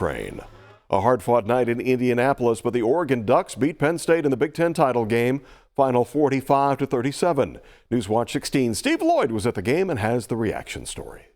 Train. A hard-fought night in Indianapolis, but the Oregon Ducks beat Penn State in the Big Ten title game, final 45-37. Newswatch 16 Steve Lloyd was at the game and has the reaction story.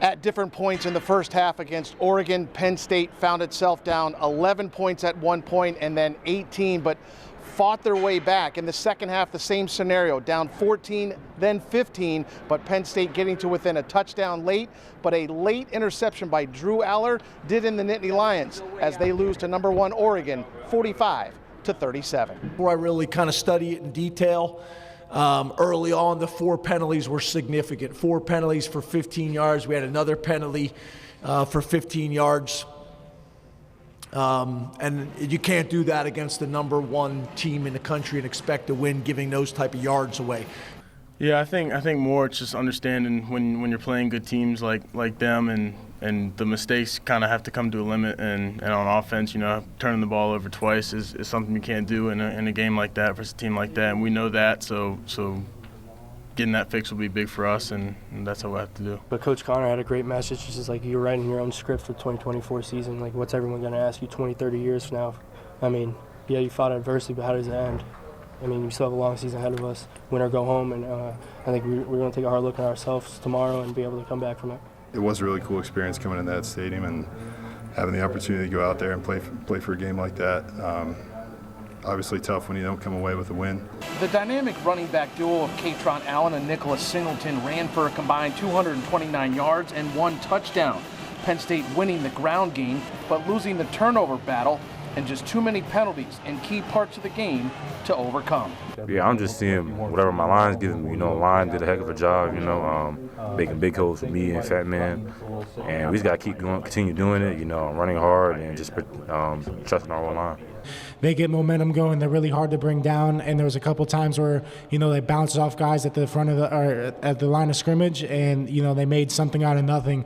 At different points in the first half against Oregon, Penn State found itself down 11 points at one point and then 18, but fought their way back. In the second half, the same scenario, down 14, then 15, but Penn State getting to within a touchdown late, but a late interception by Drew Aller did in the Nittany Lions as they lose to number 1 Oregon, 45-37. Where I really kind of study it in detail. Early on, the 4 penalties were significant. 4 penalties for 15 yards. We had another penalty for 15 yards. And you can't do that against the number 1 team in the country and expect to win giving those type of yards away. Yeah, I think more it's just understanding when you're playing good teams like them and the mistakes kind of have to come to a limit, and on offense, turning the ball over twice is something you can't do in a game like that versus a team like that, and we know that, so getting that fix will be big for us, and that's what we have to do. But Coach Connor had a great message. It's just like you're writing your own script for the 2024 season. Like, what's everyone going to ask you 20, 30 years from now? I mean, yeah, you fought adversity, but how does it end? I mean, we still have a long season ahead of us, win or go home, and I think we're going to take a hard look at ourselves tomorrow and be able to come back from it. It was a really cool experience coming into that stadium and having the opportunity to go out there and play for a game like that. Obviously tough when you don't come away with a win. The dynamic running back duo of Katron Allen and Nicholas Singleton ran for a combined 229 yards and 1 touchdown. Penn State winning the ground game, but losing the turnover battle and just too many penalties in key parts of the game to overcome. Yeah, I'm just seeing whatever my line's giving me. Line did a heck of a job, making big holes for me and Fat Man. And we just got to keep going, continue doing it, running hard and just trusting our own line. They get momentum going. They're really hard to bring down, and there was a couple times where they bounced off guys at the front of at the line of scrimmage, and they made something out of nothing.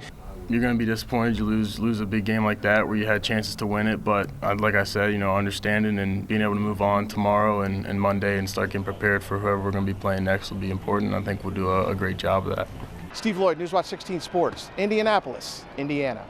You're going to be disappointed you lose a big game like that where you had chances to win it, but like I said, understanding and being able to move on tomorrow and Monday and start getting prepared for whoever we're going to be playing next will be important. I think we'll do a great job of that. Steve Lloyd, Newswatch 16 Sports, Indianapolis, Indiana.